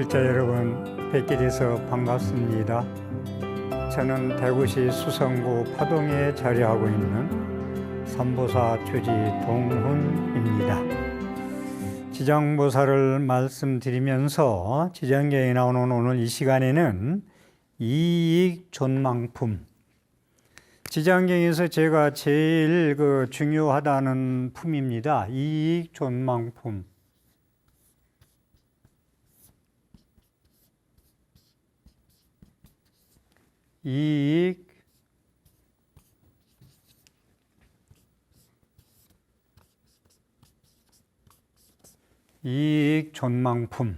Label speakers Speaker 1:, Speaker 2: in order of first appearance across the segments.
Speaker 1: 청취자 여러분, 뵙게 돼서 반갑습니다. 저는 대구시 수성구 파동에 자리하고 있는 삼보사 주지 동훈입니다. 지장보살을 말씀드리면서 지장경에 나오는 오늘 이 시간에는 이익존망품, 지장경에서 제가 제일 중요하다는 품입니다. 이익존망품. 이익존망품.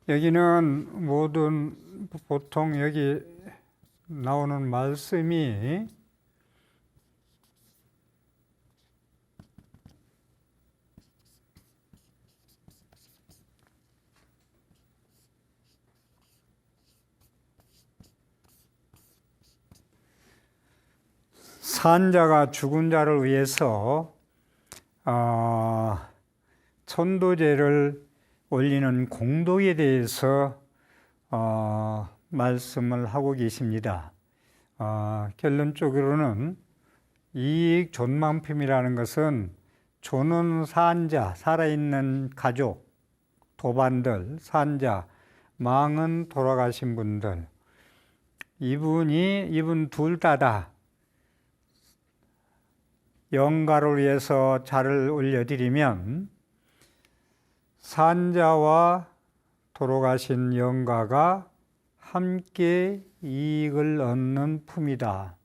Speaker 1: 여기는 보통 여기 나오는 말씀이 산 자가 죽은 자를 위해서 천도제를 올리는 공덕에 대해서 말씀을 하고 계십니다. 결론적으로는 이익존망품이라는 것은 존은 산자, 살아있는 가족, 도반들, 산자, 망은 돌아가신 분들, 이분 둘 다다 영가를 위해서 자를 올려드리면 산자와 돌아가신 영가가 함께 이익을 얻는 품이다.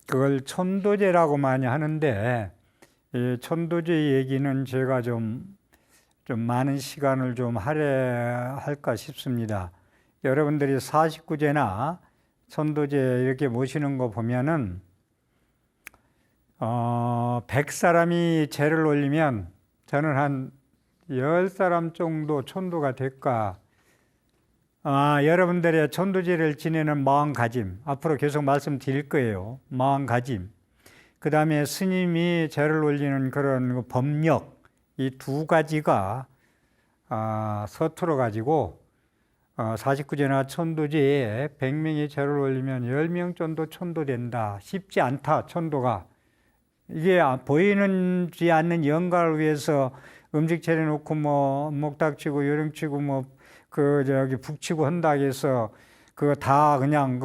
Speaker 1: 그걸 천도제라고 많이 하는데, 이 천도제 얘기는 제가 좀 많은 시간을 좀 할애할까 싶습니다. 여러분들이 49제나 천도제 이렇게 모시는 거 보면은 100사람이 제를 올리면 저는 한 10사람 정도 천도가 될까. 여러분들의 천도제를 지내는 마음가짐, 앞으로 계속 말씀드릴 거예요. 마음가짐. 그 다음에 스님이 제를 올리는 그런 법력, 이 두 가지가 서툴어 가지고 49제나 천도제에 100명이 제를 올리면 10명 정도 천도된다. 쉽지 않다, 천도가. 이게 보이지 않는 영가를 위해서 음식 차려놓고 목닥치고 요령치고 북치고 한다 해서 그거 다 그냥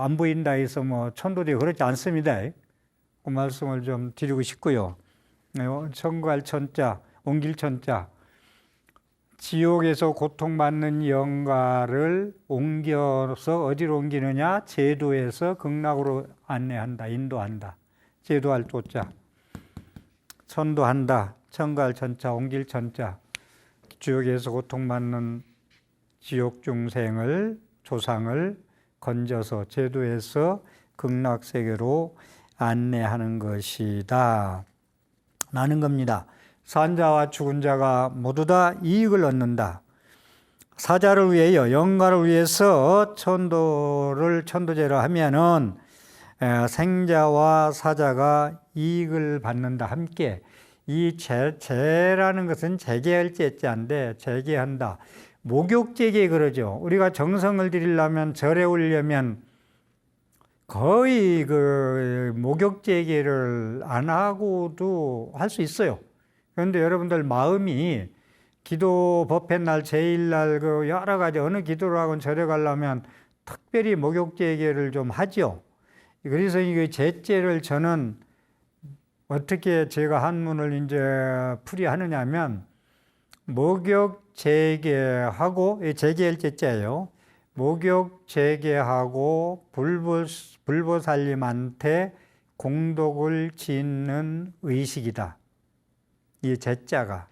Speaker 1: 안 보인다 해서 천도되고 그렇지 않습니다. 그 말씀을 좀 드리고 싶고요. 천갈 천자, 옮길 천자. 지옥에서 고통받는 영가를 옮겨서 어디로 옮기느냐? 제도에서 극락으로 안내한다, 인도한다. 제도할 조자. 천도한다. 천갈 천자, 옮길 천자. 지옥에서 고통받는 지옥 중생을, 조상을 건져서 제도에서 극락세계로 안내하는 것이다. 라는 겁니다. 산자와 죽은 자가 모두 다 이익을 얻는다. 사자를 위하여, 영가를 위해서 천도제를 하면은 생자와 사자가 이익을 받는다. 함께. 이 제라는 것은 재계할 제자인데, 재계한다. 목욕제계 그러죠. 우리가 정성을 드리려면, 절에 올려면 거의 목욕제계를 안 하고도 할 수 있어요. 그런데 여러분들 마음이 기도 법회 날, 제일날 여러 가지 어느 기도를 하건 절에 가려면 특별히 목욕제계를 좀 하죠. 그래서 이 제제를 저는 어떻게 제가 한문을 이제 풀이하느냐면, 목욕제계하고, 제계할 제자예요. 목욕제계하고 불보살님한테 공덕을 짓는 의식이다. 이 제자가.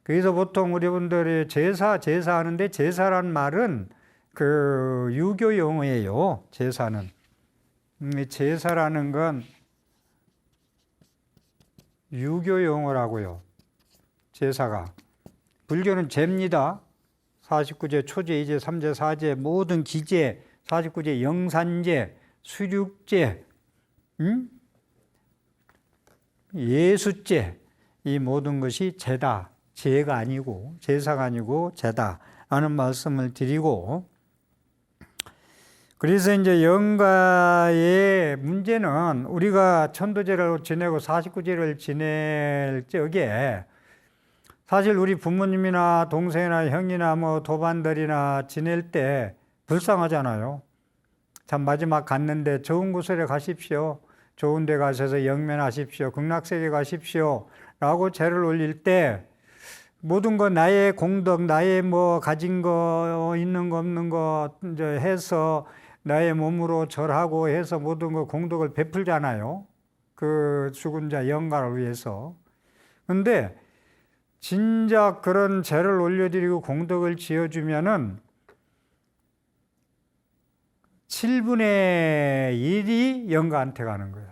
Speaker 1: 그래서 보통 우리 분들이 제사하는데, 제사란 말은 유교 용어예요. 제사는. 제사라는 건 유교 용어라고요. 제사가. 불교는 제입니다. 49제, 초제, 2제, 3제, 4제, 모든 기제, 49제, 영산제, 수륙제, 예수제, 이 모든 것이 제다. 제가 아니고 제사가 아니고 제다 하는 말씀을 드리고, 그래서 이제 영가의 문제는 우리가 천도제를 지내고 49제를 지낼 적에 사실 우리 부모님이나 동생이나 형이나 뭐 도반들이나 지낼 때 불쌍하잖아요. 참 마지막 갔는데 좋은 곳에 가십시오. 좋은 데 가셔서 영면하십시오. 극락세계 가십시오. 라고 제를 올릴 때 모든 거 나의 공덕, 나의 뭐 가진 거, 있는 거, 없는 거 이제 해서 나의 몸으로 절하고 해서 모든 거 공덕을 베풀잖아요. 그 죽은 자 영가를 위해서. 근데 진작 그런 제를 올려드리고 공덕을 지어주면은 7분의 1이 영가한테 가는 거예요.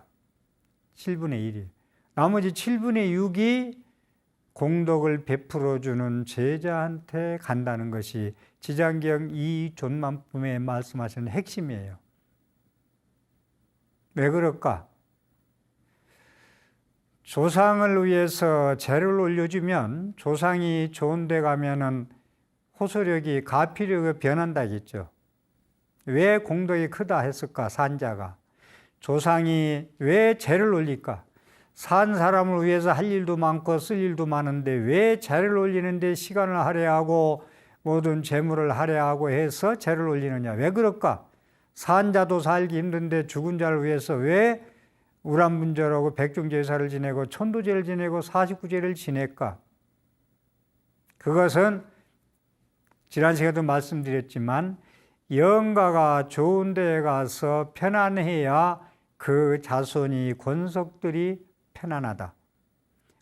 Speaker 1: 7분의 1이. 나머지 7분의 6이 공덕을 베풀어주는 제자한테 간다는 것이 지장경 이존만품에 말씀하시는 핵심이에요. 왜 그럴까? 조상을 위해서 제를 올려주면 조상이 좋은 데 가면은 호소력이 가피력이 변한다겠죠. 왜 공덕이 크다 했을까? 산자가. 조상이 왜 제를 올릴까? 산 사람을 위해서 할 일도 많고 쓸 일도 많은데 왜 제를 올리는데 시간을 할애하고 모든 재물을 할애하고 해서 제를 올리느냐? 왜 그럴까? 산자도 살기 힘든데 죽은 자를 위해서 왜 우람분절하고 백중제사를 지내고 천도제를 지내고 49제를 지낼까? 그것은 지난 시간에도 말씀드렸지만 영가가 좋은 데에 가서 편안해야 그 자손이 권속들이 편안하다.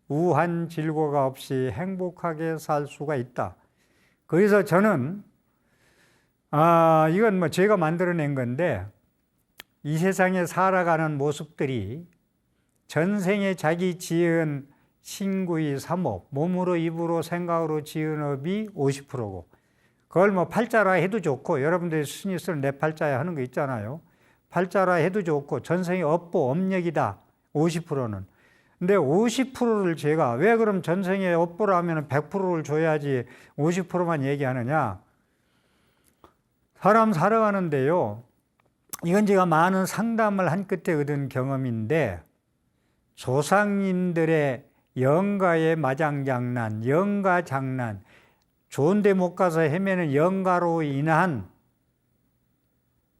Speaker 1: 우한 질고가 없이 행복하게 살 수가 있다. 그래서 저는 이건 뭐 제가 만들어낸 건데 이 세상에 살아가는 모습들이 전생에 자기 지은 신구의 3업, 몸으로 입으로 생각으로 지은 업이 50%고 그걸 뭐 팔자라 해도 좋고 여러분들이 순위 쓰는 내 팔자야 하는 거 있잖아요. 팔자라 해도 좋고 전생에 업보, 업력이다. 50%는. 근데 50%를 제가 왜 그럼 전생에 업보라 하면 100%를 줘야지 50%만 얘기하느냐. 사람 살아가는데요. 이건 제가 많은 상담을 한 끝에 얻은 경험인데 조상님들의 영가의 마장장난, 영가장난, 좋은 데 못 가서 헤매는 영가로 인한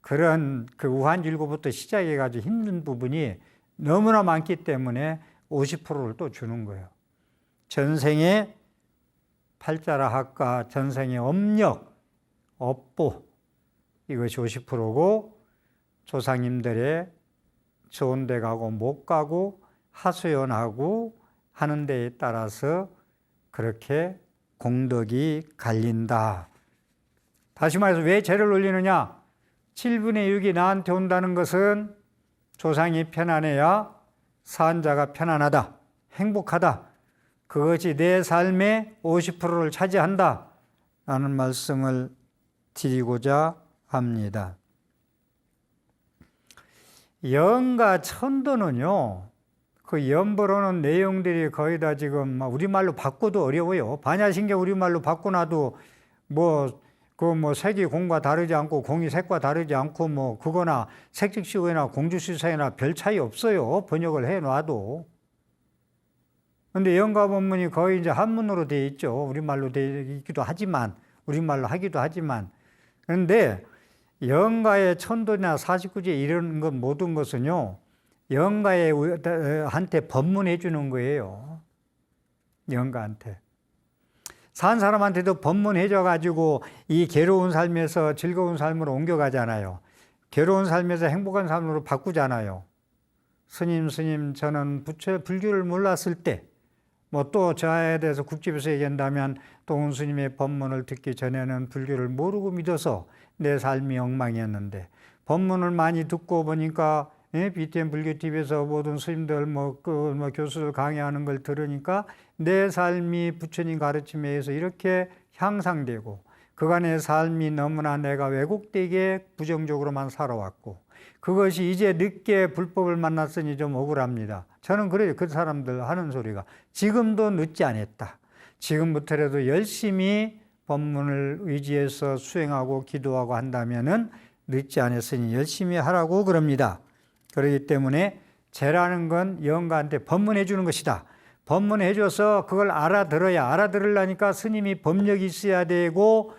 Speaker 1: 그런 그 우한질고부터 시작해가지고 힘든 부분이 너무나 많기 때문에 50%를 또 주는 거예요. 전생에 팔자라 할까, 전생에 업력, 업보, 이것이 50%고 조상님들의 좋은 데 가고 못 가고 하소연하고 하는 데에 따라서 그렇게 공덕이 갈린다. 다시 말해서 왜 제를 올리느냐? 7분의 6이 나한테 온다는 것은 조상이 편안해야 산자가 편안하다, 행복하다. 그것이 내 삶의 50%를 차지한다 라는 말씀을 드리고자 합니다. 영가 천도는요, 그 연보로는 내용들이 거의 다 지금 우리말로 바꿔도 어려워요. 반야신경 우리말로 바꿔놔도 색이 공과 다르지 않고 공이 색과 다르지 않고 그거나 색즉시호나 공주시사나 별 차이 없어요. 번역을 해놔도. 근데 영가 본문이 거의 이제 한문으로 되어 있죠. 우리말로 되어 있기도 하지만, 우리말로 하기도 하지만. 그런데 영가의 천도나 49제 이런 것 모든 것은요, 영가한테 법문해 주는 거예요. 영가한테. 산 사람한테도 법문해 줘가지고 이 괴로운 삶에서 즐거운 삶으로 옮겨가잖아요. 괴로운 삶에서 행복한 삶으로 바꾸잖아요. 스님, 저는 불교를 몰랐을 때, 또 저에 대해서 국집에서 얘기한다면 동훈 스님의 법문을 듣기 전에는 불교를 모르고 믿어서 내 삶이 엉망이었는데, 법문을 많이 듣고 보니까 BTN 불교TV에서 모든 스님들 교수들 강의하는 걸 들으니까 내 삶이 부처님 가르침에 의해서 이렇게 향상되고 그간의 삶이 너무나 내가 왜곡되게 부정적으로만 살아왔고 그것이 이제 늦게 불법을 만났으니 좀 억울합니다. 저는 그래요. 그 사람들 하는 소리가 지금도 늦지 않았다. 지금부터라도 열심히 법문을 의지해서 수행하고 기도하고 한다면은 늦지 않았으니 열심히 하라고 그럽니다. 그렇기 때문에 죄라는 건 영가한테 법문해 주는 것이다. 법문해 줘서 그걸 알아들으려니까 스님이 법력이 있어야 되고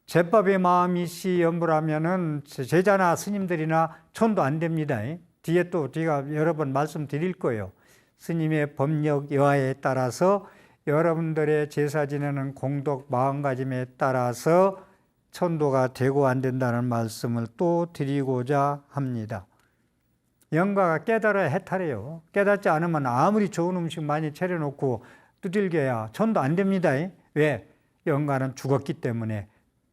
Speaker 1: 제법의 마음이 씨 염불하면은 제자나 스님들이나 촌도 안 됩니다. 뒤에 또 제가 여러 번 말씀드릴 거예요. 스님의 법력 여하에 따라서 여러분들의 제사 지내는 공덕 마음가짐에 따라서 천도가 되고 안 된다는 말씀을 또 드리고자 합니다. 영가가 깨달아야 해탈해요. 깨닫지 않으면 아무리 좋은 음식 많이 차려놓고 두들겨야 천도 안 됩니다. 왜? 영가는 죽었기 때문에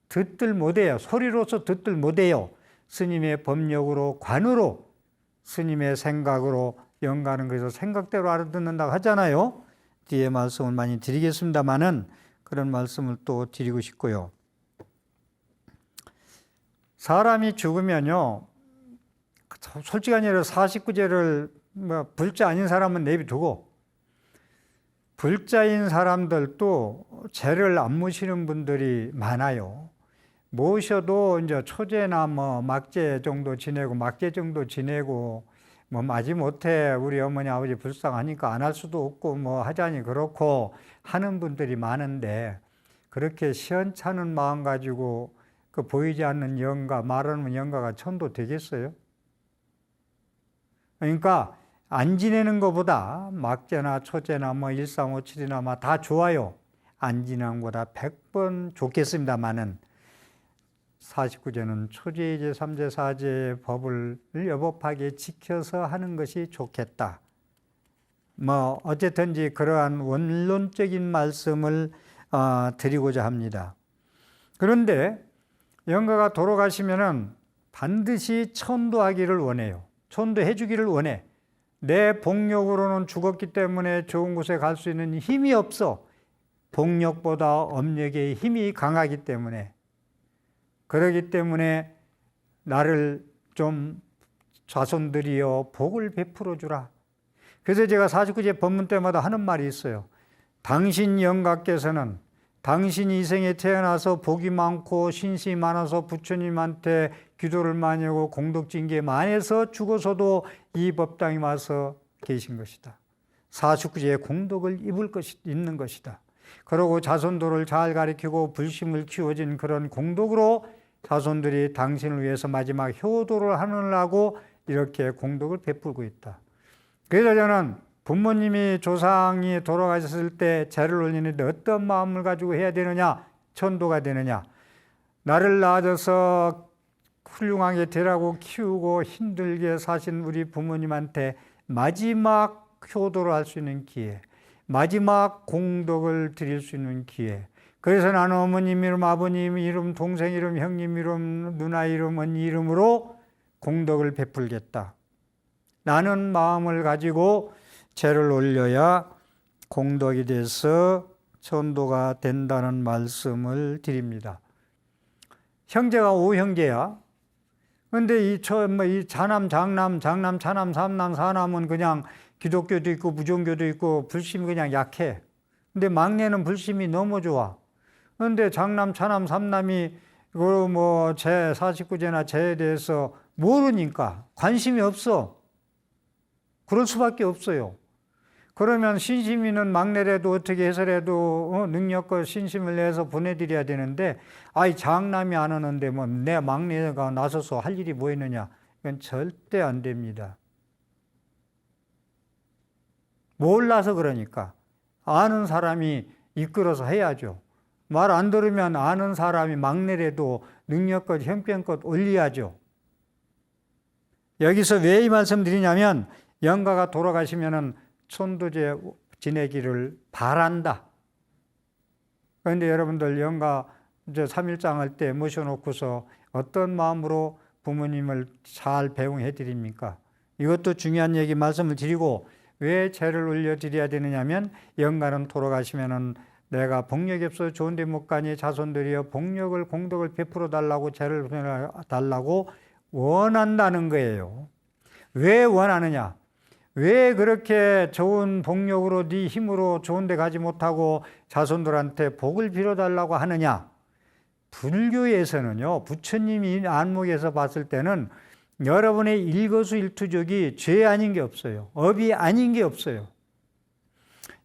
Speaker 1: 듣들 못해요. 소리로서 듣들 못해요. 스님의 법력으로 관으로 스님의 생각으로 영가는 그래서 생각대로 알아듣는다고 하잖아요. 뒤에 말씀을 많이 드리겠습니다만은 그런 말씀을 또 드리고 싶고요. 사람이 죽으면요, 솔직한 얘기로 49제를 불자 아닌 사람은 내비두고 불자인 사람들도 죄를 안 모시는 분들이 많아요. 모셔도 이제 초제나 막제 정도 지내고 막제 정도 지내고 마지못해 우리 어머니 아버지 불쌍하니까 안 할 수도 없고 하자니 그렇고 하는 분들이 많은데 그렇게 시원찮은 마음 가지고 그 보이지 않는 영가, 말하는 영가가 천도 되겠어요? 그러니까 안 지내는 것보다 막제나 초제나 1357이나 다 좋아요. 안 지내는 것보다 100번 좋겠습니다만은 49제는 초제, 제 3제, 4제의 법을 여법하게 지켜서 하는 것이 좋겠다. 어쨌든지 그러한 원론적인 말씀을 드리고자 합니다. 그런데 영가가 돌아가시면은 반드시 천도하기를 원해요. 천도해 주기를 원해. 내 복력으로는 죽었기 때문에 좋은 곳에 갈 수 있는 힘이 없어. 복력보다 업력의 힘이 강하기 때문에. 그러기 때문에 나를 좀 자손들이여 복을 베풀어 주라. 그래서 제가 49제 법문 때마다 하는 말이 있어요. 당신 영가께서는 당신 이생에 태어나서 복이 많고 신심이 많아서 부처님한테 기도를 많이 하고 공덕진기에 많이 해서 죽어서도 이 법당에 와서 계신 것이다. 49제의 공덕을 입는 것이다. 그러고 자손들을 잘 가르치고 불심을 키워진 그런 공덕으로 자손들이 당신을 위해서 마지막 효도를 하느라고 이렇게 공덕을 베풀고 있다. 그래서 저는 부모님이 조상이 돌아가셨을 때 제를 올리는데 어떤 마음을 가지고 해야 되느냐? 천도가 되느냐? 나를 낳아줘서 훌륭하게 되라고 키우고 힘들게 사신 우리 부모님한테 마지막 효도를 할 수 있는 기회, 마지막 공덕을 드릴 수 있는 기회. 그래서 나는 어머님 이름, 아버님 이름, 동생 이름, 형님 이름, 누나 이름, 언니 이름으로 공덕을 베풀겠다. 나는 마음을 가지고 제를 올려야 공덕이 돼서 천도가 된다는 말씀을 드립니다. 형제가 5형제야. 근데 이 자남, 장남, 차남, 삼남, 사남은 그냥 기독교도 있고 무종교도 있고 불심이 그냥 약해. 근데 막내는 불심이 너무 좋아. 근데 장남, 차남, 삼남이 제 49제나 제에 대해서 모르니까 관심이 없어. 그럴 수밖에 없어요. 그러면 신심이는 막내라도 어떻게 해서라도 능력과 신심을 내서 보내드려야 되는데 장남이 안 오는데 내 막내가 나서서 할 일이 뭐 있느냐. 이건 절대 안 됩니다. 몰라서 그러니까. 아는 사람이 이끌어서 해야죠. 말 안 들으면 아는 사람이 막내라도 능력껏 형편껏 올려야죠. 여기서 왜 이 말씀 드리냐면 영가가 돌아가시면은 천도제 지내기를 바란다. 그런데 여러분들 영가 이제 3일장 할 때 모셔놓고서 어떤 마음으로 부모님을 잘 배웅해 드립니까? 이것도 중요한 얘기 말씀을 드리고 왜 제를 올려드려야 되느냐면 영가는 돌아가시면은 내가 복력이 없어서 좋은 데 못 가니 자손들이여 복력을 공덕을 베풀어 달라고 제를 달라고 원한다는 거예요. 왜 원하느냐? 왜 그렇게 좋은 복력으로 네 힘으로 좋은 데 가지 못하고 자손들한테 복을 빌어달라고 하느냐? 불교에서는요, 부처님이 안목에서 봤을 때는 여러분의 일거수일투족이 죄 아닌 게 없어요. 업이 아닌 게 없어요.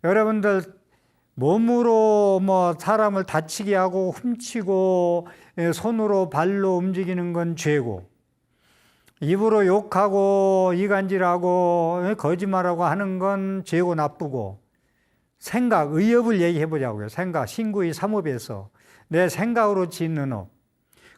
Speaker 1: 여러분들 몸으로 뭐 사람을 다치게 하고 훔치고 손으로 발로 움직이는 건 죄고, 입으로 욕하고 이간질하고 거짓말하고 하는 건 죄고 나쁘고, 생각, 의업을 얘기해 보자고요. 생각, 신구의 삼업에서 내 생각으로 짓는 업,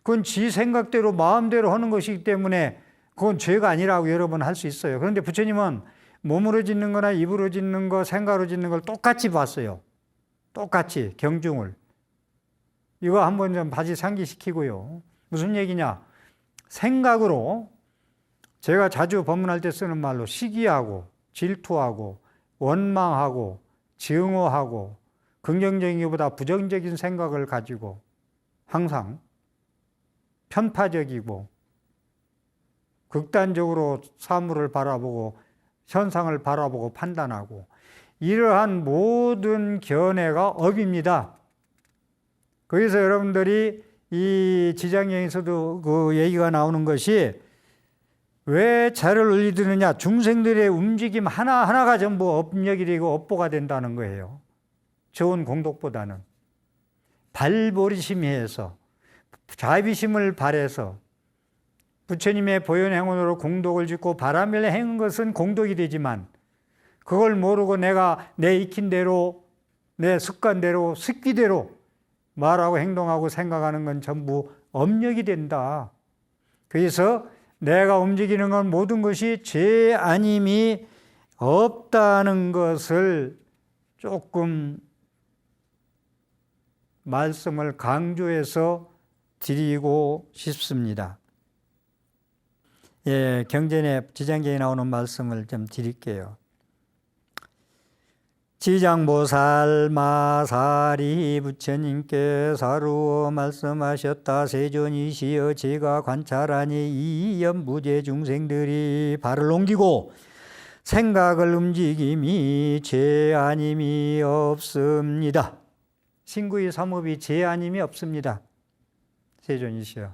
Speaker 1: 그건 지 생각대로 마음대로 하는 것이기 때문에 그건 죄가 아니라고 여러분 할 수 있어요. 그런데 부처님은 몸으로 짓는 거나 입으로 짓는 거, 생각으로 짓는 걸 똑같이 봤어요. 똑같이 경중을. 이거 한번 좀 다시 상기시키고요. 무슨 얘기냐? 생각으로, 제가 자주 법문할 때 쓰는 말로 시기하고 질투하고 원망하고 증오하고 긍정적인 것보다 부정적인 생각을 가지고 항상 편파적이고 극단적으로 사물을 바라보고 현상을 바라보고 판단하고, 이러한 모든 견해가 업입니다. 거기서 여러분들이 이 지장경에서도 그 얘기가 나오는 것이, 왜 죄를 올리드느냐? 중생들의 움직임 하나하나가 전부 업력이 되고 업보가 된다는 거예요. 좋은 공덕보다는 발보리심이 해서 자비심을 발해서 부처님의 보현행원으로 공덕을 짓고 바라밀 행한 것은 공덕이 되지만, 그걸 모르고 내가 내 익힌 대로, 내 습관대로, 습기대로 말하고 행동하고 생각하는 건 전부 업력이 된다. 그래서 내가 움직이는 건 모든 것이 죄 아님이 없다는 것을 조금 말씀을 강조해서 드리고 싶습니다. 예, 경전에 지장경에 나오는 말씀을 좀 드릴게요. 지장보살 마사리 부처님께 사루어 말씀하셨다. 세존이시여, 제가 관찰하니 이 연부제 중생들이 발을 옮기고 생각을 움직임이 죄 아님이 없습니다. 신구의 삼업이 죄 아님이 없습니다. 세존이시여.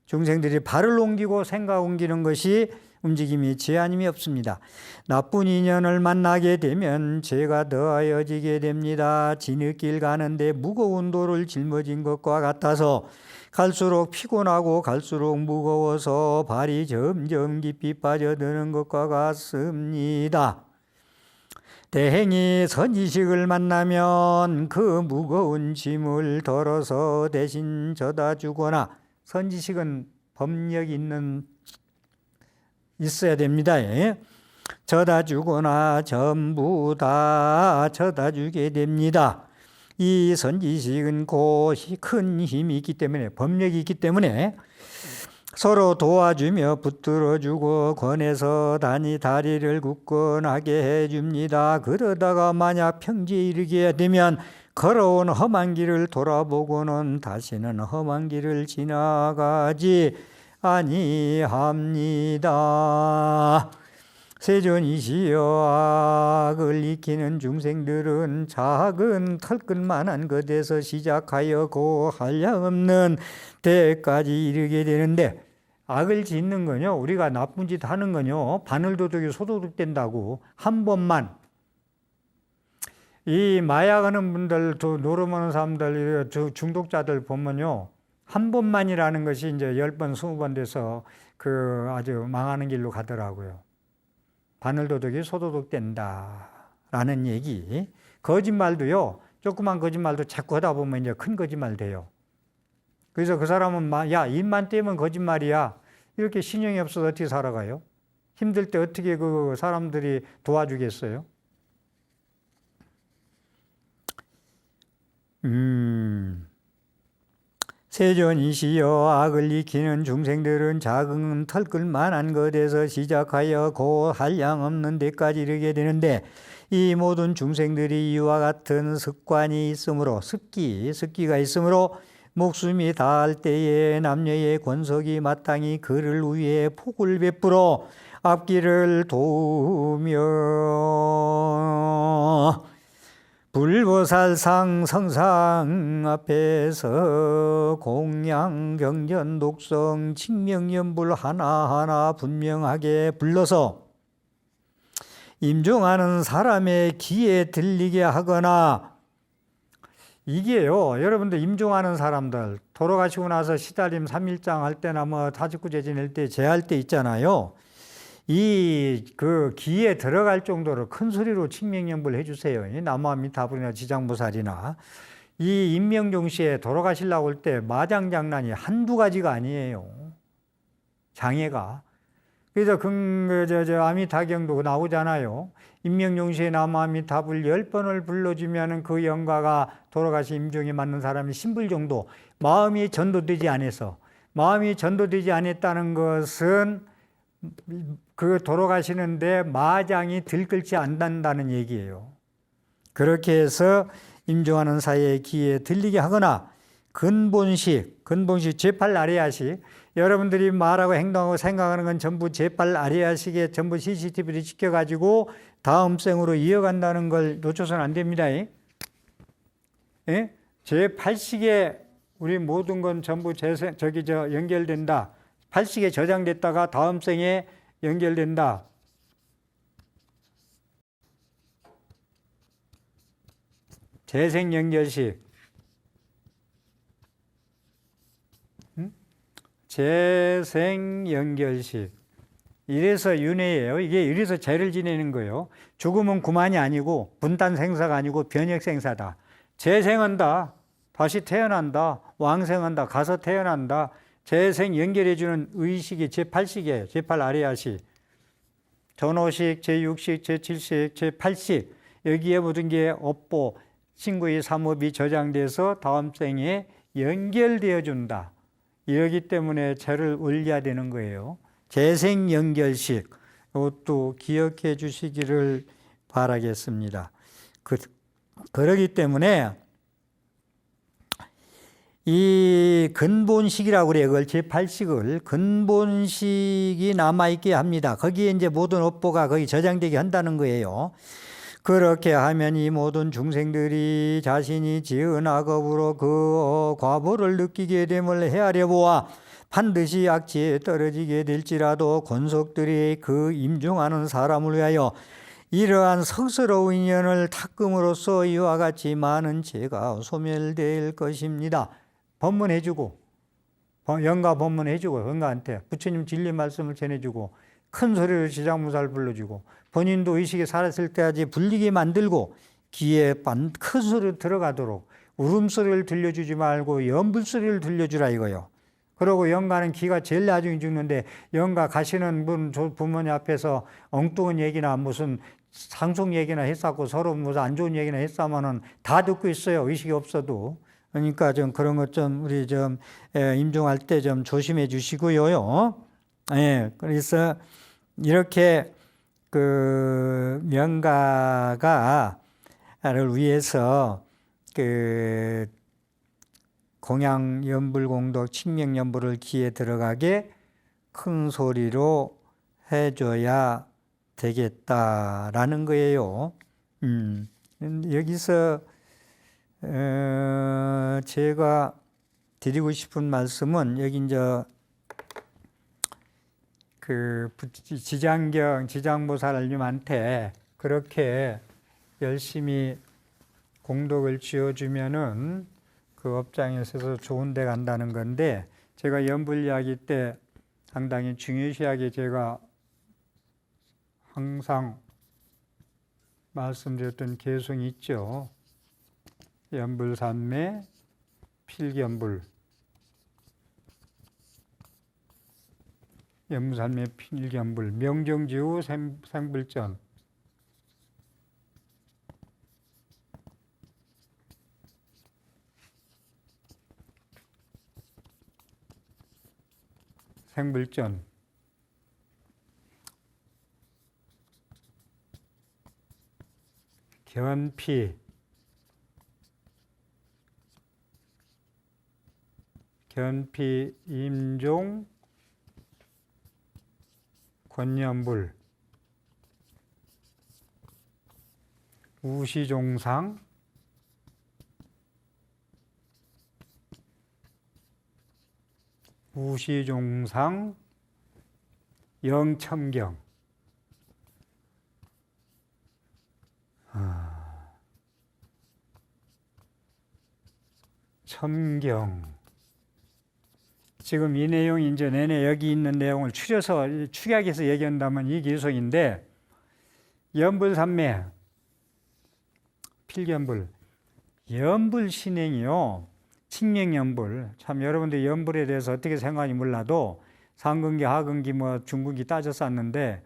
Speaker 1: 중생들이 발을 옮기고 생각 옮기는 것이 움직임이 죄 아님이 없습니다. 나쁜 인연을 만나게 되면 죄가 더하여지게 됩니다. 지느길 가는데 무거운 돌을 짊어진 것과 같아서 갈수록 피곤하고 갈수록 무거워서 발이 점점 깊이 빠져드는 것과 같습니다. 대행이 선지식을 만나면 그 무거운 짐을 덜어서 대신 져다 주거나, 선지식은 법력이 있어야 됩니다. 예? 져다 주거나 전부 다 져다 주게 됩니다. 이 선지식은 곧 큰 힘이 있기 때문에, 법력이 있기 때문에 서로 도와주며 붙들어주고 권해서 다리를 굳건하게 해줍니다. 그러다가 만약 평지에 이르게 되면 걸어온 험한 길을 돌아보고는 다시는 험한 길을 지나가지 아니합니다. 세존이시여, 악을 익히는 중생들은 작은 털끝만한 것에서 시작하여 그 한량없는 데까지 이르게 되는데, 악을 짓는 거요, 우리가 나쁜 짓 하는 거요, 바늘도둑이 소도둑 된다고. 한 번만. 이 마약하는 분들, 노름하는 사람들, 중독자들 보면요, 한 번만이라는 것이 이제 10번, 20번 돼서 아주 망하는 길로 가더라고요. 바늘도둑이 소도둑 된다라는 얘기. 거짓말도요, 조그만 거짓말도 자꾸 하다 보면 이제 큰 거짓말 돼요. 그래서 그 사람은 야, 입만 떼면 거짓말이야, 이렇게 신용이 없어서 어떻게 살아가요? 힘들 때 어떻게 그 사람들이 도와주겠어요? 세존이시여, 악을 익히는 중생들은 작은 털끝만한 것에서 시작하여 곧 한량없는 데까지 이르게 되는데, 이 모든 중생들이 이와 같은 습관이 있으므로, 습기가 있으므로 목숨이 다할 때에 남녀의 권속이 마땅히 그를 위해 복을 베풀어 앞길을 도우며 불보살상 성상 앞에서 공양 경전 독성 칭명연불 하나하나 분명하게 불러서 임종하는 사람의 귀에 들리게 하거나, 이게요, 여러분들 임종하는 사람들 돌아가시고 나서 시달림 3일장 할 때나 뭐 사직구제 지낼 때 제할 때 있잖아요. 그 귀에 들어갈 정도로 큰 소리로 칭명연불 해주세요. 이 나무아미타불이나 지장보살이나 이 임명종시에 돌아가시려고 할 때 마장장난이 한두 가지가 아니에요. 장애가. 그래서 아미타경도 나오잖아요. 임명종시에 나무아미타불 10번을 불러주면 그 영가가 돌아가신 임종에 맞는 사람이 신불정도, 마음이 전도되지 않아서, 마음이 전도되지 않았다는 것은 그 돌아가시는데 마장이 들끓지 않는다는 얘기예요. 그렇게 해서 임종하는 사이에 귀에 들리게 하거나, 근본식 제8 아리야식, 여러분들이 말하고 행동하고 생각하는 건 전부 제8 아리야식에 전부 CCTV를 지켜가지고 다음 생으로 이어간다는 걸 놓쳐서는 안 됩니다. 예? 제8식에 우리 모든 건 전부 연결된다. 8식에 저장됐다가 다음 생에 연결된다. 재생 연결식. 재생 연결식. 이래서 윤회예요. 이게 이래서 죄를 지내는 거예요. 죽음은 구만이 아니고 분단 생사가 아니고 변혁 생사다. 재생한다. 다시 태어난다. 왕생한다. 가서 태어난다. 재생 연결해주는 의식이 제8식이에요. 제8 아리야식. 전호식, 제6식, 제7식, 제8식. 여기에 모든 게 업보, 친구의 삼업이 저장돼서 다음 생에 연결되어 준다. 이러기 때문에 죄를 올려야 되는 거예요. 재생 연결식. 이것도 기억해 주시기를 바라겠습니다. 그러기 때문에 이 근본식이라고 그래요. 그걸 제8식을 근본식이 남아있게 합니다. 거기에 이제 모든 업보가 거기 저장되게 한다는 거예요. 그렇게 하면 이 모든 중생들이 자신이 지은 악업으로 그 과보를 느끼게 됨을 헤아려 보아 반드시 악취에 떨어지게 될지라도 권속들이 그 임종하는 사람을 위하여 이러한 성스러운 인연을 닦음으로써 이와 같이 많은 죄가 소멸될 것입니다. 법문해주고, 영가 법문해주고, 영가한테 부처님 진리 말씀을 전해주고, 큰 소리로 지장무살 불러주고, 본인도 의식이 살았을 때까지 불리게 만들고, 귀에 큰 소리로 들어가도록 울음소리를 들려주지 말고 연불소리를 들려주라 이거요. 그러고 영가는 귀가 제일 나중에 죽는데, 영가 가시는 분 부모님 앞에서 엉뚱한 얘기나 무슨 상속 얘기나 했었고 서로 무슨 안 좋은 얘기나 했으면은 다 듣고 있어요. 의식이 없어도. 그러니까 좀 그런 것 좀 우리 좀 임종할 때 좀 조심해 주시고요. 예, 그래서 이렇게 그 명가가를 위해서 그 공양 연불공덕 칭명 연불을 귀에 들어가게 큰 소리로 해줘야 되겠다라는 거예요. 여기서 제가 드리고 싶은 말씀은 여기 이제 그 지장보살님한테 그렇게 열심히 공덕을 지어주면은 그 업장에 있어서 좋은 데 간다는 건데, 제가 연불 이야기 때 상당히 중요시하게 제가 항상 말씀드렸던 개성이 있죠. 연불산매, 필연불. 연불산매, 필연불. 명정지후 생불전. 생불전. 견피. 견피 임종 권연불, 우시종상, 우시종상, 영첨경. 첨경. 지금 이 내용이 이제 내내 여기 있는 내용을 축약해서 얘기한다면 이 기속인데, 연불산매, 필견불, 연불신행이요. 칙명연불. 참 여러분들 연불에 대해서 어떻게 생각하는지 몰라도 상근기, 하근기, 뭐 중근기 따졌었는데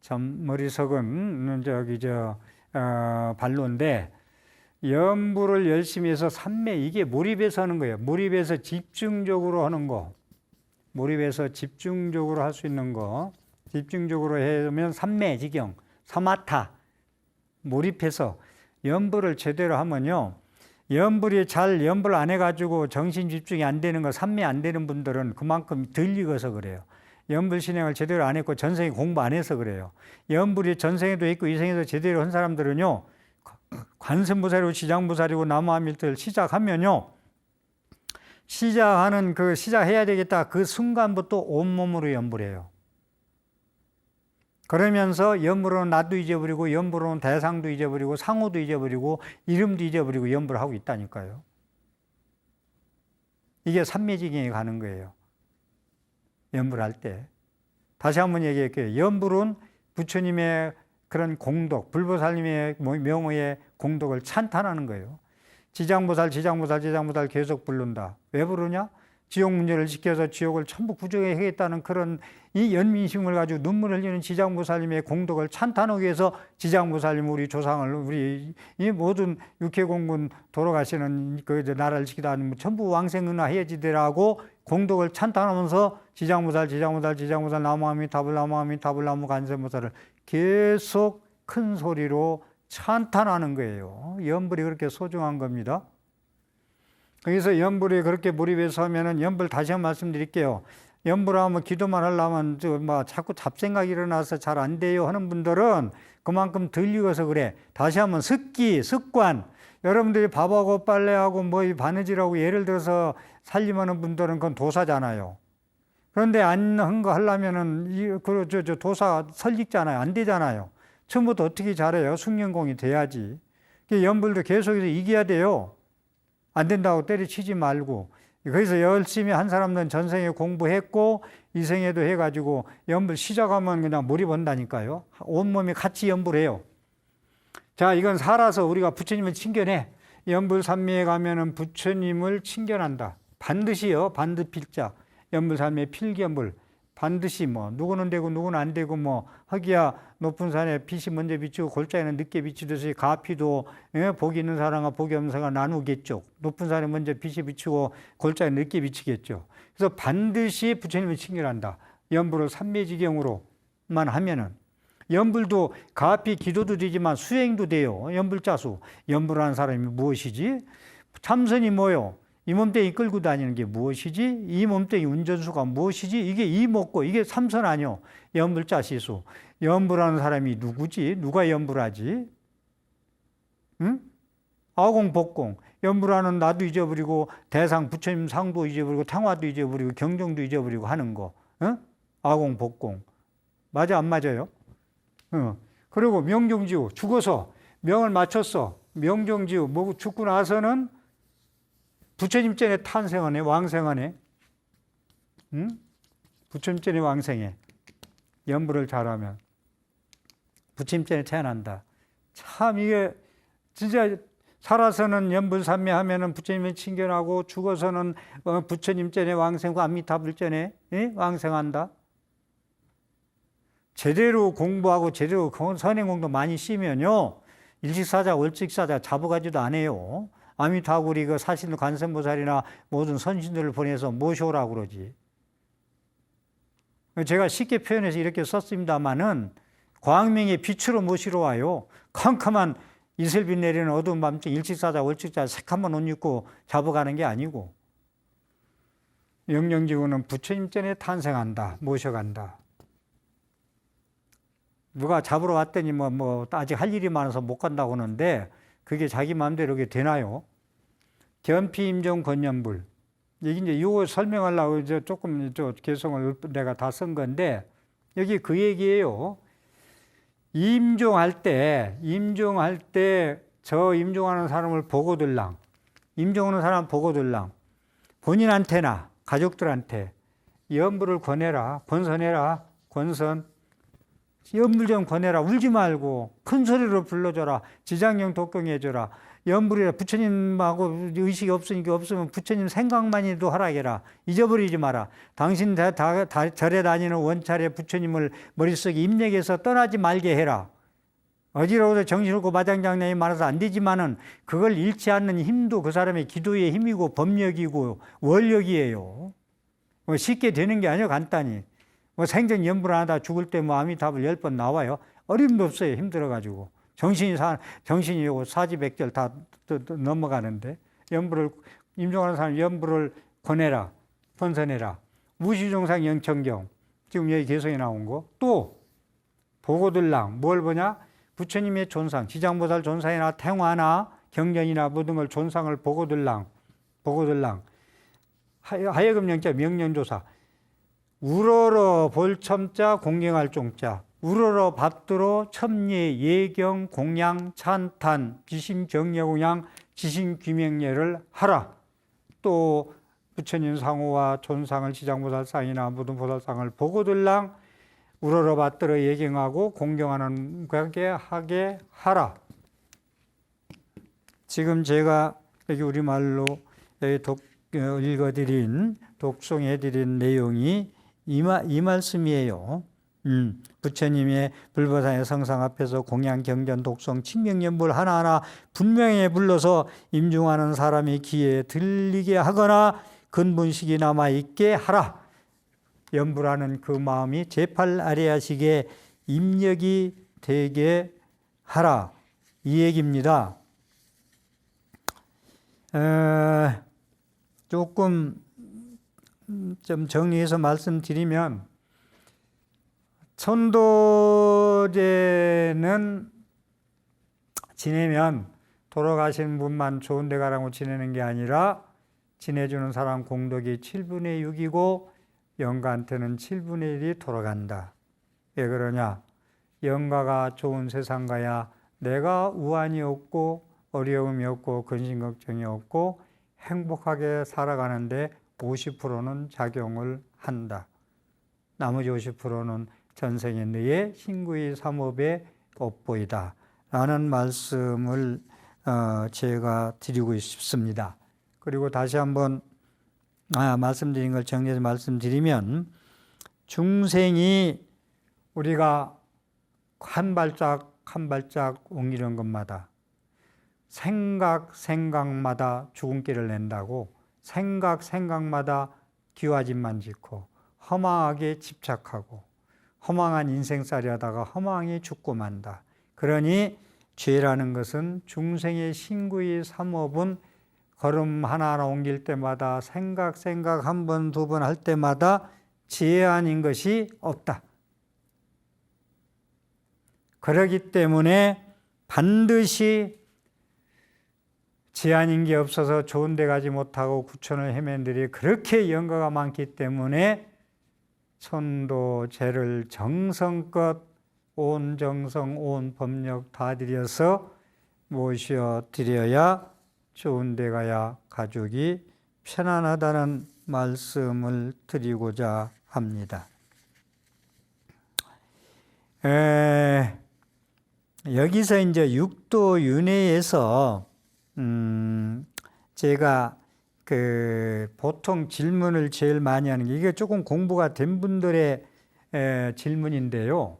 Speaker 1: 참 머리속은 발로인데, 연불을 열심히 해서 삼매, 이게 몰입해서 하는 거예요. 몰입해서 집중적으로 하는 거. 몰입해서 집중적으로 할 수 있는 거. 집중적으로 하면 삼매지경, 사마타. 몰입해서 연불을 제대로 하면요. 연불이 잘 연불 안 해가지고 정신 집중이 안 되는 거, 삼매 안 되는 분들은 그만큼 덜 익어서 그래요. 연불 신행을 제대로 안 했고 전생에 공부 안 해서 그래요. 연불이 전생에도 있고 이생에도 제대로 한 사람들은요, 관세음보살이고 지장보살이고 나무아밀들 시작하면요, 시작하는 그 시작해야 되겠다 그 순간부터 온몸으로 연불해요. 그러면서 연불은 나도 잊어버리고, 연불은 대상도 잊어버리고, 상호도 잊어버리고, 이름도 잊어버리고 연불을 하고 있다니까요. 이게 삼매지경에 가는 거예요. 연불할 때. 다시 한번 얘기할게요. 연불은 부처님의 그런 공덕, 불보살님의 명의의 공덕을 찬탄하는 거예요. 지장보살 계속 부른다. 왜 부르냐? 지옥 문제를 지켜서 지옥을 전부 구조하겠다는 그런 이 연민심을 가지고 눈물을 흘리는 지장보살님의 공덕을 찬탄하기 위해서 지장보살님 우리 조상을, 우리 이 모든 육해공군 돌아가시는 그 나라를 지키다 하는 전부 왕생은화 해야지되라고 공덕을 찬탄하면서 지장보살 나무아미타불 나무 관세음보살을 계속 큰 소리로 찬탄하는 거예요. 연불이 그렇게 소중한 겁니다. 그래서 연불이 그렇게 몰입해서 하면은, 연불 다시 한번 말씀드릴게요. 연불하면 기도만 하려면 자꾸 잡생각이 일어나서 잘 안 돼요 하는 분들은 그만큼 덜 익어서 그래. 다시 한번 습관. 여러분들이 밥하고 빨래하고 뭐 바느질하고 예를 들어서 살림하는 분들은 그건 도사잖아요. 그런데 안 한 거 하려면은 도사 설익잖아요. 안 되잖아요. 처음부터 어떻게 잘해요? 숙련공이 돼야지. 연불도 계속해서 이겨야 돼요. 안 된다고 때려치지 말고. 그래서 열심히 한 사람들은 전생에 공부했고 이생에도 해가지고 연불 시작하면 그냥 몰입한다니까요. 온몸이 같이 연불해요. 자, 이건 살아서 우리가 부처님을 친견해. 연불 삼매에 가면은 부처님을 친견한다. 반드시요. 반드필자. 연불 삼매 필견불. 반드시 누구는 되고 누구는 안 되고 하기야 높은 산에 빛이 먼저 비치고 골짜기는 늦게 비치듯이 가피도 복이 있는 사람과 복이 없는 사람과 나누겠죠. 높은 산에 먼저 빛이 비치고 골짜기는 늦게 비치겠죠. 그래서 반드시 부처님을 친견한다. 연불을 삼매지경으로만 하면은. 연불도 가피 기도도 되지만 수행도 돼요. 연불자수. 연불하는 사람이 무엇이지? 참선이 뭐요? 이 몸뚱이 끌고 다니는 게 무엇이지? 이 몸뚱이 운전수가 무엇이지? 이게 이목고, 이게 삼선 아니요. 연불자시수. 연불하는 사람이 누구지? 누가 연불하지? 응? 아공복공. 연불하는 나도 잊어버리고, 대상 부처님 상도 잊어버리고, 탕화도 잊어버리고, 경정도 잊어버리고 하는 거. 응? 아공복공. 맞아, 안 맞아요? 그리고 명종지후. 죽어서 명을 맞췄어. 명종지후. 죽고 나서는 부처님 전에 탄생하네, 왕생하네. 응? 부처님 전에 왕생해. 연불을 잘하면. 부처님 전에 태어난다. 참 이게 진짜 살아서는 연불 삼매 하면은 부처님을 친견하고 죽어서는 부처님 전에 왕생하고 아미타불 전에 왕생한다. 제대로 공부하고 제대로 선행공도 많이 쓰면요. 일식사자, 월식사자 잡아가지도 안 해요. 아미타불이 그 사신 관세음보살이나 모든 선신들을 보내서 모셔오라고 그러지. 제가 쉽게 표현해서 이렇게 썼습니다마는 광명의 빛으로 모시러 와요. 컴컴한 이슬빛 내리는 어두운 밤중 일식사자, 월식사자 새카만 옷 입고 잡아가는 게 아니고, 영영지구는 부처님 전에 탄생한다, 모셔간다. 누가 잡으러 왔더니 뭐 아직 할 일이 많아서 못 간다고 하는데 그게 자기 마음대로 그게 되나요? 견피임종 권연불. 이게 이제 이거 설명하려고 이제 조금 개성을 내가 다 쓴 건데 여기 그 얘기예요. 임종할 때 저 임종하는 사람을 보고들랑, 임종하는 사람 보고들랑 본인한테나 가족들한테 연불을 권해라, 권선해라, 권선. 연불 좀 권해라. 울지 말고 큰 소리로 불러줘라. 지장령 독경해줘라. 연불이라 부처님하고 의식이 없으면 부처님 생각만이라도 하라게라. 잊어버리지 마라. 당신 절에 다니는 원찰에 부처님을 머릿속에 입력해서 떠나지 말게 해라. 어지러워서 정신없고 마장장량이 많아서 안 되지만은 그걸 잃지 않는 힘도 그 사람의 기도의 힘이고 법력이고 원력이에요. 쉽게 되는 게 아니에요. 간단히. 생전 연불 안 하다 죽을 때 아미타불 10번 나와요. 어림도 없어요. 힘들어가지고. 정신이 요거 사지백절 다 넘어가는데 임종하는 사람 연불을 권해라. 권선해라. 무시종상 영천경. 지금 여기 개성이 나온 거. 또 보고들랑 뭘 보냐? 부처님의 존상, 지장보살 존상이나 태화나 경전이나 모든 걸 존상을 보고들랑 하여금 영자 명령조사 우러러 볼첨자 공경할 종자 우러러 받들어 첨예 예경 공양 찬탄 비심 정예공양 지신 귀명례를 하라. 또 부처님 상호와 존상을 지장보살상이나 모든 보살상을 보고들랑 우러러 받들어 예경하고 공경하는 거게 하게 하라. 지금 제가 여기 우리말로 읽어드린 독송해드린 내용이 이 말씀이에요. 부처님의 불보상의 성상 앞에서 공양 경전 독송 친명연불 하나하나 분명히 불러서 임종하는 사람의 귀에 들리게 하거나 근본식이 남아있게 하라. 연불하는 그 마음이 제8아리아식의 입력이 되게 하라. 이 얘기입니다. 조금 좀 정리해서 말씀드리면 천도제는 지내면 돌아가신 분만 좋은 데 가라고 지내는 게 아니라 지내주는 사람 공덕이 7분의 6이고 영가한테는 7분의 1이 돌아간다. 왜 그러냐? 영가가 좋은 세상 가야 내가 우환이 없고 어려움이 없고 근심 걱정이 없고 행복하게 살아가는데 50%는 작용을 한다. 나머지 50%는 전생에 너의 신구의 삼업에 업보이다. 라는 말씀을 제가 드리고 싶습니다. 그리고 다시 한번 말씀드린 걸 정리해서 말씀드리면 중생이 우리가 한 발짝 한 발짝 옮기는 것마다 생각마다 죽음길을 낸다고 생각마다 기와집만 짓고 허망하게 집착하고 허망한 인생살이 하다가 허망히 죽고 만다. 그러니 죄라는 것은 중생의 신구의 삼업은 걸음 하나하나 옮길 때마다 생각 한 번, 두 번 할 때마다 죄 아닌 것이 없다. 그렇기 때문에 반드시 죄 아닌 게 없어서 좋은 데 가지 못하고 구천을 헤맨 들이 그렇게 영가가 많기 때문에 천도 죄를 정성껏 온 정성, 온 법력 다 들여서 모셔드려야 좋은 데 가야 가족이 편안하다는 말씀을 드리고자 합니다. 여기서 이제 육도 윤회에서 제가 보통 질문을 제일 많이 하는 게 이게 조금 공부가 된 분들의 질문인데요.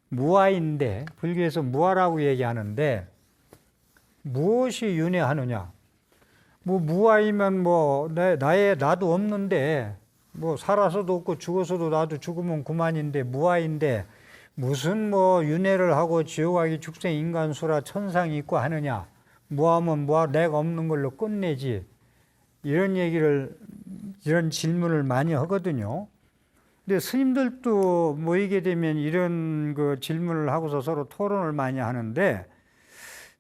Speaker 1: 무아인데 불교에서 무아라고 얘기하는데 무엇이 윤회하느냐? 무아이면 나도 없는데 살아서도 없고 죽어서도 나도 죽으면 그만인데 무아인데 무슨 윤회를 하고 지옥 가기 축생 인간수라 천상이 있고 하느냐? 무하면 내가 없는 걸로 끝내지. 이런 질문을 많이 하거든요. 근데 스님들도 모이게 되면 이런 그 질문을 하고서 서로 토론을 많이 하는데,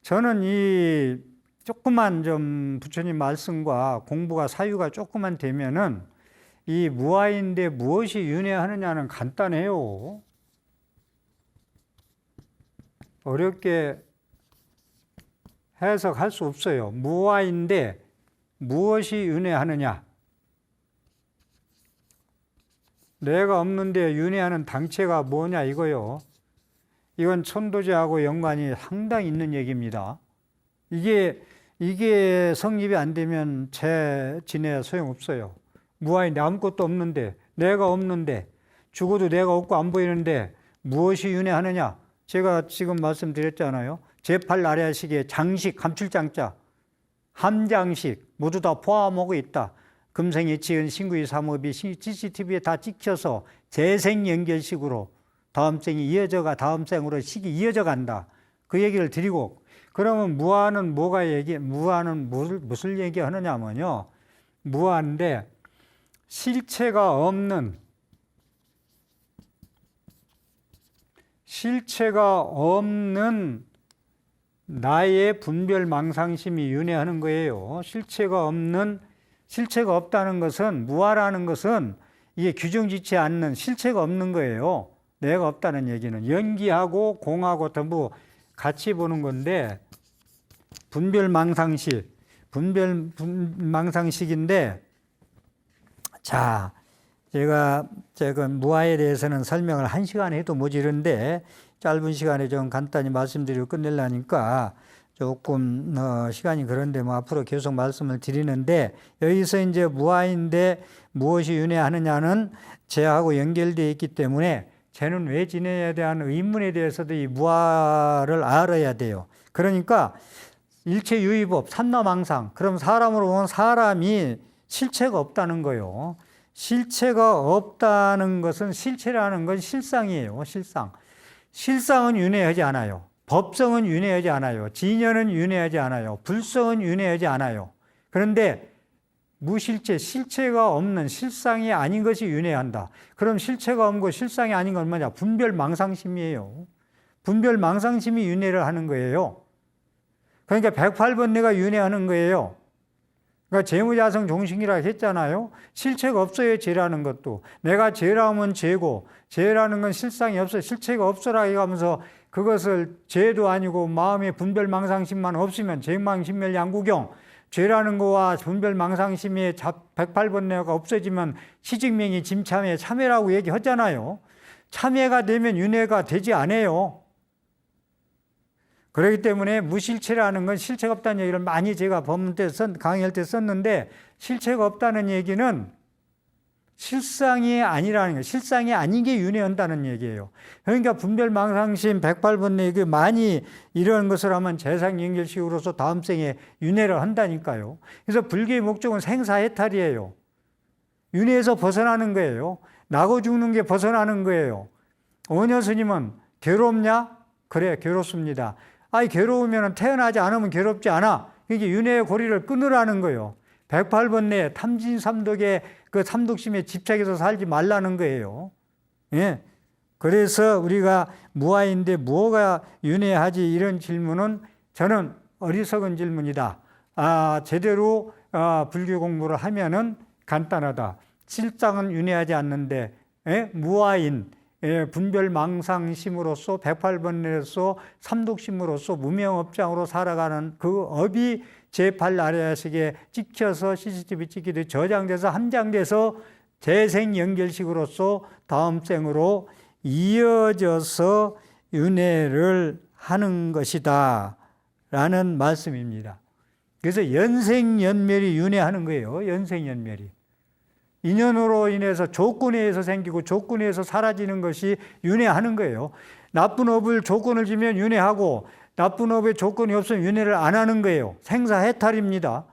Speaker 1: 저는 이 조그만 좀 부처님 말씀과 공부가 사유가 조그만 되면은 이 무아인데 무엇이 윤회하느냐는 간단해요. 어렵게 해석할 수 없어요. 무아인데 무엇이 윤회하느냐? 내가 없는데 윤회하는 당체가 뭐냐 이거요. 이건 천도제하고 연관이 상당히 있는 얘기입니다. 이게 성립이 안 되면 제 진에 소용없어요. 무아인데 아무것도 없는데, 내가 없는데, 죽어도 내가 없고 안 보이는데 무엇이 윤회하느냐? 제가 지금 말씀드렸잖아요. 제8아래식의 장식, 감출장자, 함장식 모두 다 포함하고 있다. 금생에 지은 신구의 삼업이 CCTV에 다 찍혀서 재생연결식으로 다음 생이 이어져가 다음 생으로 식이 이어져 간다. 그 얘기를 드리고, 그러면 무아는 무아는 무엇을 얘기하느냐면요. 무아인데 실체가 없는 나의 분별 망상심이 윤회하는 거예요. 실체가 없다는 것은, 무아라는 것은 이게 규정짓지 않는 실체가 없는 거예요. 내가 없다는 얘기는 연기하고 공하고 전부 같이 보는 건데, 분별 망상식인데, 자, 제가 무아에 대해서는 설명을 1시간 해도 모자른데 짧은 시간에 좀 간단히 말씀드리고 끝내려니까 조금 시간이 그런데 뭐 앞으로 계속 말씀을 드리는데, 여기서 이제 무아인데 무엇이 윤회하느냐는 쟤하고 연결되어 있기 때문에 쟤는 왜 지내야 대한 의문에 대해서도 이 무아를 알아야 돼요. 그러니까 일체 유의법, 삼라망상. 그럼 사람으로 보면 사람이 실체가 없다는 거예요. 실체가 없다는 것은, 실체라는 건 실상이에요. 실상은 윤회하지 않아요. 법성은 윤회하지 않아요. 진여는 윤회하지 않아요. 불성은 윤회하지 않아요. 그런데 무실체, 실체가 없는 실상이 아닌 것이 윤회한다. 그럼 실체가 없는 것, 실상이 아닌 건 뭐냐? 분별망상심이에요. 분별망상심이 윤회를 하는 거예요. 그러니까 108번뇌가 윤회하는 거예요. 그러니까 재무자성 종식이라 했잖아요. 실체가 없어요, 죄라는 것도. 내가 죄라면 죄고, 죄라는 건 실상이 없어요. 실체가 없어라 하면서 그것을 죄도 아니고 마음의 분별망상심만 없으면 죄망신멸양구경, 죄라는 거와 분별망상심의 108번뇌가 없어지면 시직명이 짐참회, 참회라고 얘기하잖아요. 참회가 되면 윤회가 되지 않아요. 그렇기 때문에 무실체라는 건 실체가 없다는 얘기를 많이 제가 법문 때 강의할 때 썼는데, 실체가 없다는 얘기는 실상이 아니라는 거예요. 실상이 아닌 게 윤회한다는 얘기예요. 그러니까 분별망상심 108번뇌 많이 이런 것을 하면 재상연결식으로서 다음 생에 윤회를 한다니까요. 그래서 불교의 목적은 생사해탈이에요. 윤회에서 벗어나는 거예요. 나고 죽는 게 벗어나는 거예요. 오녀 스님은 괴롭냐? 그래, 괴롭습니다. 괴로우면 태어나지 않으면 괴롭지 않아. 이게 윤회의 고리를 끊으라는 거예요. 108번뇌 탐진삼독의 그 삼독심에 집착해서 살지 말라는 거예요. 예. 그래서 우리가 무아인데 뭐가 윤회하지, 이런 질문은 저는 어리석은 질문이다. 제대로 불교 공부를 하면은 간단하다. 실상은 윤회하지 않는데, 무아인, 분별망상심으로서 108번뇌로서 삼독심으로서 무명업장으로 살아가는 그 업이 제8아래식에 찍혀서 CCTV 찍히듯 저장돼서 함장돼서 재생연결식으로서 다음 생으로 이어져서 윤회를 하는 것이다 라는 말씀입니다. 그래서 연생연멸이 윤회하는 거예요. 연생연멸이. 인연으로 인해서 조건에 의해서 생기고 조건에 의해서 사라지는 것이 윤회하는 거예요. 나쁜 업을 조건을 주면 윤회하고, 나쁜 업에 조건이 없으면 윤회를 안 하는 거예요. 생사해탈입니다.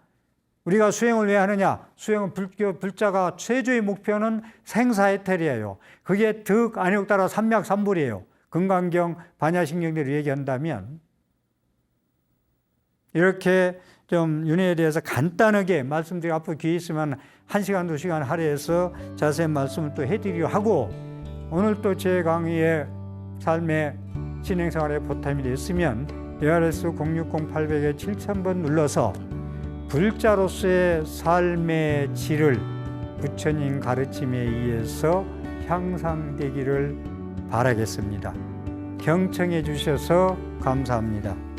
Speaker 1: 우리가 수행을 왜 하느냐? 수행은 불자가 최초의 목표는 생사해탈이에요. 그게 득, 안욕 따라 삼맥삼불이에요. 금강경, 반야신경대로 얘기한다면. 이렇게 좀 윤회에 대해서 간단하게 말씀드리고 앞으로 기회 있으면 1시간, 2시간 할애해서 자세한 말씀을 또 해드리려 하고, 오늘 또 제 강의의 삶의 진행생활에 보탬이 됐으면 ARS 060-800-7000번 눌러서 불자로서의 삶의 질을 부처님 가르침에 의해서 향상되기를 바라겠습니다. 경청해 주셔서 감사합니다.